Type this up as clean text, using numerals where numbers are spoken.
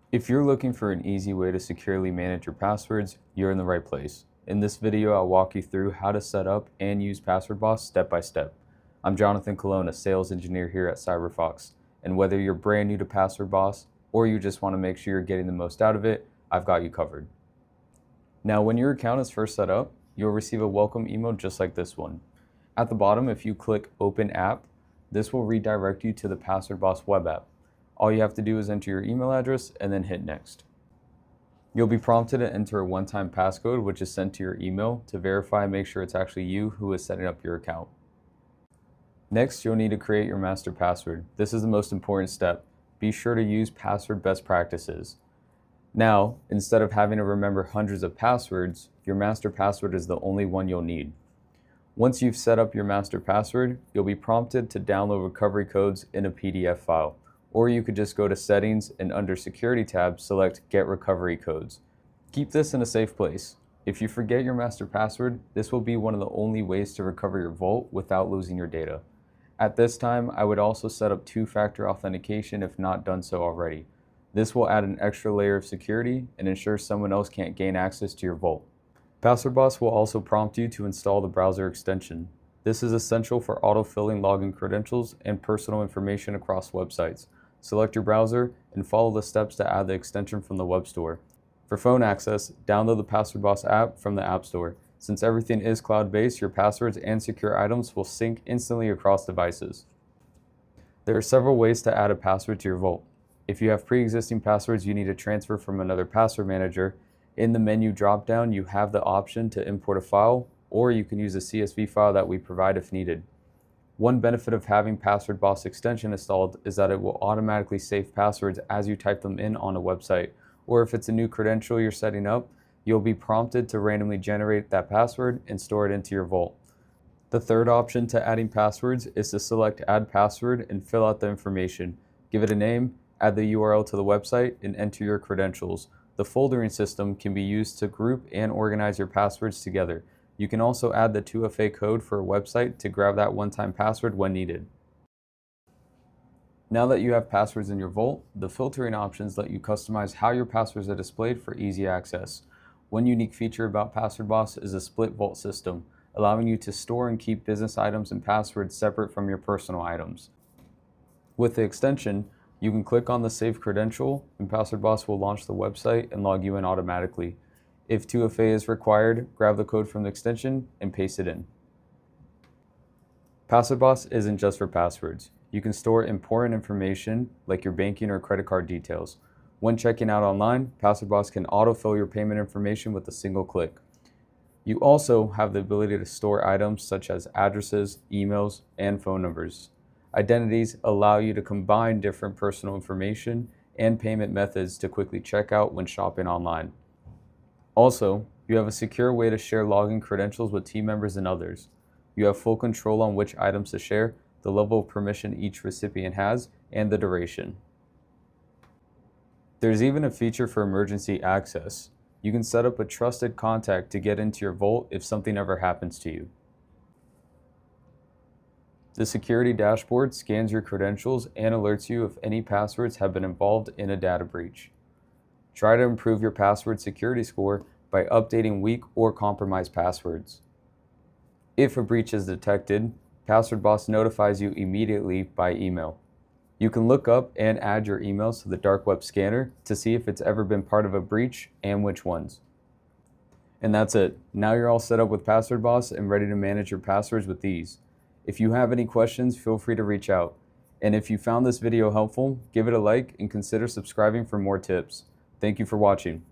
If you're looking for an easy way to securely manage your passwords, you're in the right place. In this video, I'll walk you through how to set up and use PasswordBoss step by step. I'm Jonathan Colon, a sales engineer here at CyberFox, and whether you're brand new to PasswordBoss or you just want to make sure you're getting the most out of it, I've got you covered. Now, when your account is first set up, you'll receive a welcome email just like this one. At the bottom, if you click Open App, this will redirect you to the PasswordBoss web app. All you have to do is enter your email address and then hit Next. You'll be prompted to enter a one-time passcode which is sent to your email to verify and make sure it's actually you who is setting up your account. Next, you'll need to create your master password. This is the most important step. Be sure to use password best practices. Now, instead of having to remember hundreds of passwords, your master password is the only one you'll need. Once you've set up your master password, you'll be prompted to download recovery codes in a PDF file. Or you could just go to Settings and under Security tab, select Get Recovery Codes. Keep this in a safe place. If you forget your master password, this will be one of the only ways to recover your vault without losing your data. At this time, I would also set up two-factor authentication if not done so already. This will add an extra layer of security and ensure someone else can't gain access to your vault. PasswordBoss will also prompt you to install the browser extension. This is essential for autofilling login credentials and personal information across websites. Select your browser and follow the steps to add the extension from the web store. For phone access, download the PasswordBoss app from the App Store. Since everything is cloud-based, your passwords and secure items will sync instantly across devices. There are several ways to add a password to your vault. If you have pre-existing passwords you need to transfer from another password manager, in the menu drop-down you have the option to import a file, or you can use a CSV file that we provide if needed. One benefit of having PasswordBoss extension installed is that it will automatically save passwords as you type them in on a website, or if it's a new credential you're setting up, you'll be prompted to randomly generate that password and store it into your vault. The third option to adding passwords is to select Add Password and fill out the information. Give it a name, add the URL to the website, and enter your credentials. The foldering system can be used to group and organize your passwords together. You can also add the 2FA code for a website to grab that one-time password when needed. Now that you have passwords in your vault, the filtering options let you customize how your passwords are displayed for easy access. One unique feature about PasswordBoss is a split vault system, allowing you to store and keep business items and passwords separate from your personal items. With the extension, you can click on the Save Credential and PasswordBoss will launch the website and log you in automatically. If 2FA is required, grab the code from the extension and paste it in. PasswordBoss isn't just for passwords. You can store important information like your banking or credit card details. When checking out online, PasswordBoss can autofill your payment information with a single click. You also have the ability to store items such as addresses, emails, and phone numbers. Identities allow you to combine different personal information and payment methods to quickly check out when shopping online. Also, you have a secure way to share login credentials with team members and others. You have full control on which items to share, the level of permission each recipient has, and the duration. There's even a feature for emergency access. You can set up a trusted contact to get into your vault if something ever happens to you. The security dashboard scans your credentials and alerts you if any passwords have been involved in a data breach. Try to improve your password security score by updating weak or compromised passwords. If a breach is detected, PasswordBoss notifies you immediately by email. You can look up and add your emails to the dark web scanner to see if it's ever been part of a breach and which ones. And that's it. Now you're all set up with PasswordBoss and ready to manage your passwords with ease. If you have any questions, feel free to reach out. And if you found this video helpful, give it a like and consider subscribing for more tips. Thank you for watching.